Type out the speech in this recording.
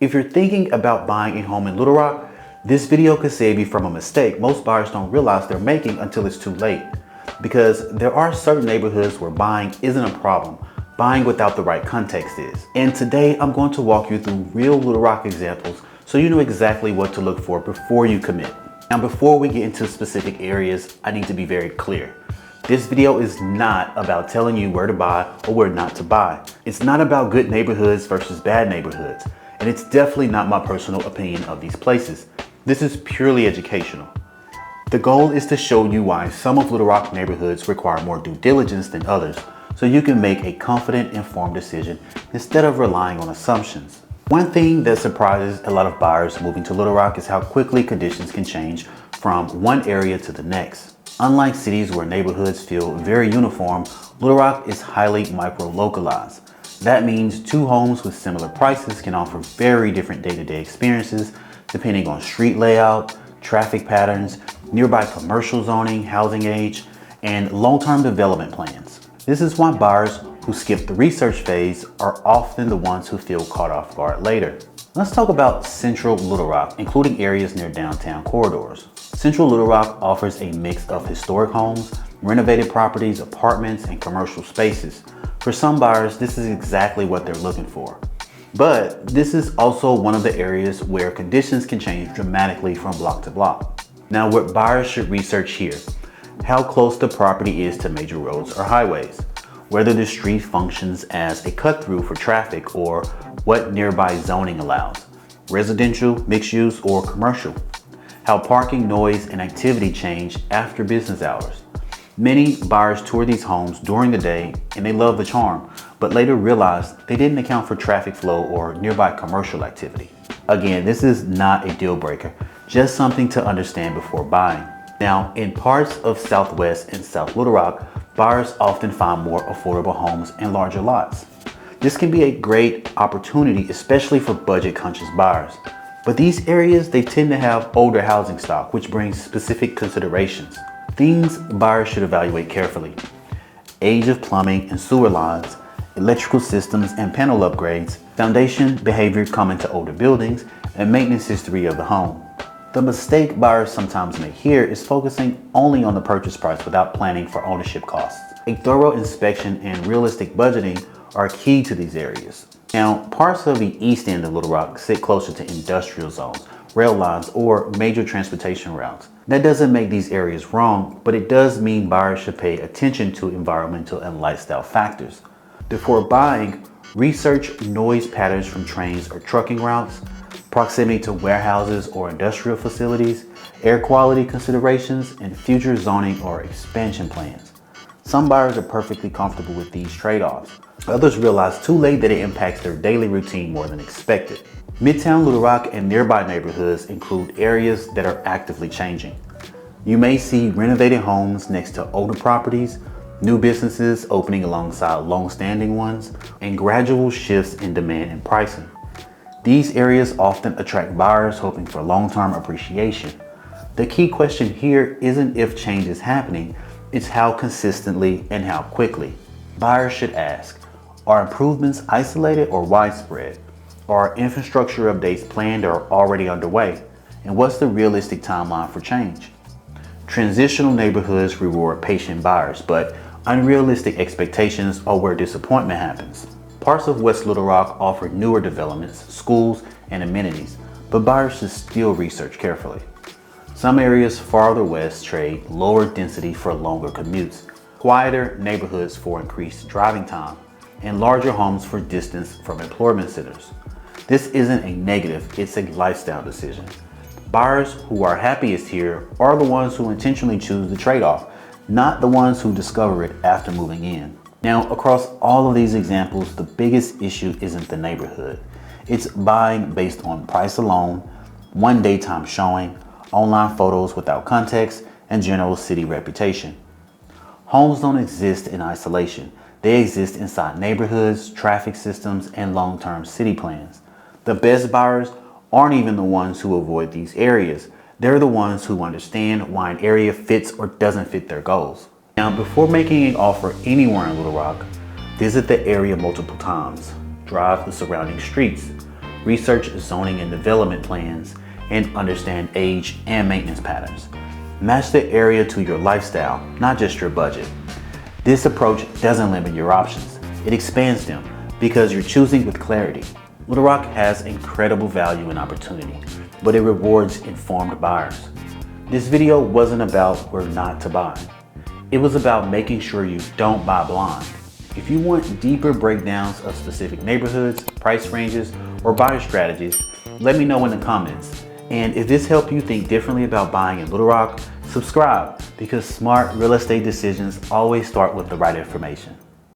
If you're thinking about buying a home in Little Rock, this video could save you from a mistake most buyers don't realize they're making until it's too late. Because there are certain neighborhoods where buying isn't a problem, buying without the right context is. And today I'm going to walk you through real Little Rock examples so you know exactly what to look for before you commit. Now before we get into specific areas, I need to be very clear. This video is not about telling you where to buy or where not to buy. It's not about good neighborhoods versus bad neighborhoods. And it's definitely not my personal opinion of these places. This is purely educational. The goal is to show you why some of Little Rock neighborhoods require more due diligence than others, so you can make a confident, informed decision instead of relying on assumptions. One thing that surprises a lot of buyers moving to Little Rock is how quickly conditions can change from one area to the next. Unlike cities where neighborhoods feel very uniform, Little Rock is highly micro-localized. That means two homes with similar prices can offer very different day-to-day experiences depending on street layout, traffic patterns, nearby commercial zoning, housing age, and long-term development plans. This is why buyers who skip the research phase are often the ones who feel caught off guard later. Let's talk about Central Little Rock, including areas near downtown corridors. Central Little Rock offers a mix of historic homes, renovated properties, apartments, and commercial spaces. For some buyers, this is exactly what they're looking for. But this is also one of the areas where conditions can change dramatically from block to block. Now, what buyers should research here: how close the property is to major roads or highways, whether the street functions as a cut-through for traffic, or what nearby zoning allows, residential, mixed use, or commercial, how parking, noise, and activity change after business hours. Many buyers tour these homes during the day and they love the charm, but later realize they didn't account for traffic flow or nearby commercial activity. Again, this is not a deal breaker, just something to understand before buying. Now, in parts of Southwest and South Little Rock, buyers often find more affordable homes and larger lots. This can be a great opportunity, especially for budget-conscious buyers. But these areas, they tend to have older housing stock, which brings specific considerations. Things buyers should evaluate carefully: age of plumbing and sewer lines, electrical systems and panel upgrades, foundation behavior common to older buildings, and maintenance history of the home. The mistake buyers sometimes make here is focusing only on the purchase price without planning for ownership costs. A thorough inspection and realistic budgeting are key to these areas. Now, parts of the east end of Little Rock sit closer to industrial zones, rail lines, or major transportation routes. That doesn't make these areas wrong, but it does mean buyers should pay attention to environmental and lifestyle factors. Before buying, research noise patterns from trains or trucking routes, proximity to warehouses or industrial facilities, air quality considerations, and future zoning or expansion plans. Some buyers are perfectly comfortable with these trade-offs. Others realize too late that it impacts their daily routine more than expected. MIDTOWN Little Rock and nearby neighborhoods include areas that are actively changing. You may see renovated homes next to older properties, new businesses opening alongside long-standing ones, and gradual shifts in demand and pricing. These areas often attract buyers hoping for long-term appreciation. The key question here isn't if change is happening, it's how consistently and how quickly. Buyers should ask, are improvements isolated or widespread? Are infrastructure updates planned or already underway? And what's the realistic timeline for change? Transitional neighborhoods reward patient buyers, but unrealistic expectations are where disappointment happens. Parts of West Little Rock offer newer developments, schools, and amenities, but buyers should still research carefully. Some areas farther west trade lower density for longer commutes, quieter neighborhoods for increased driving time, and larger homes for distance from employment centers. This isn't a negative, it's a lifestyle decision. Buyers who are happiest here are the ones who intentionally choose the trade-off, not the ones who discover it after moving in. Now, across all of these examples, the biggest issue isn't the neighborhood. It's buying based on price alone, one daytime showing, online photos without context, and general city reputation. Homes don't exist in isolation. They exist inside neighborhoods, traffic systems, and long-term city plans. The best buyers aren't even the ones who avoid these areas. They're the ones who understand why an area fits or doesn't fit their goals. Now, before making an offer anywhere in Little Rock, visit the area multiple times. Drive the surrounding streets. research zoning and development plans, and understand age and maintenance patterns. Match the area to your lifestyle, not just your budget. This approach doesn't limit your options, it expands them because you're choosing with clarity. Little Rock has incredible value and opportunity, but it rewards informed buyers. This video wasn't about where not to buy. It was about making sure you don't buy blind. If you want deeper breakdowns of specific neighborhoods, price ranges, or buyer strategies, let me know in the comments. And if this helped you think differently about buying in Little Rock, subscribe, because smart real estate decisions always start with the right information.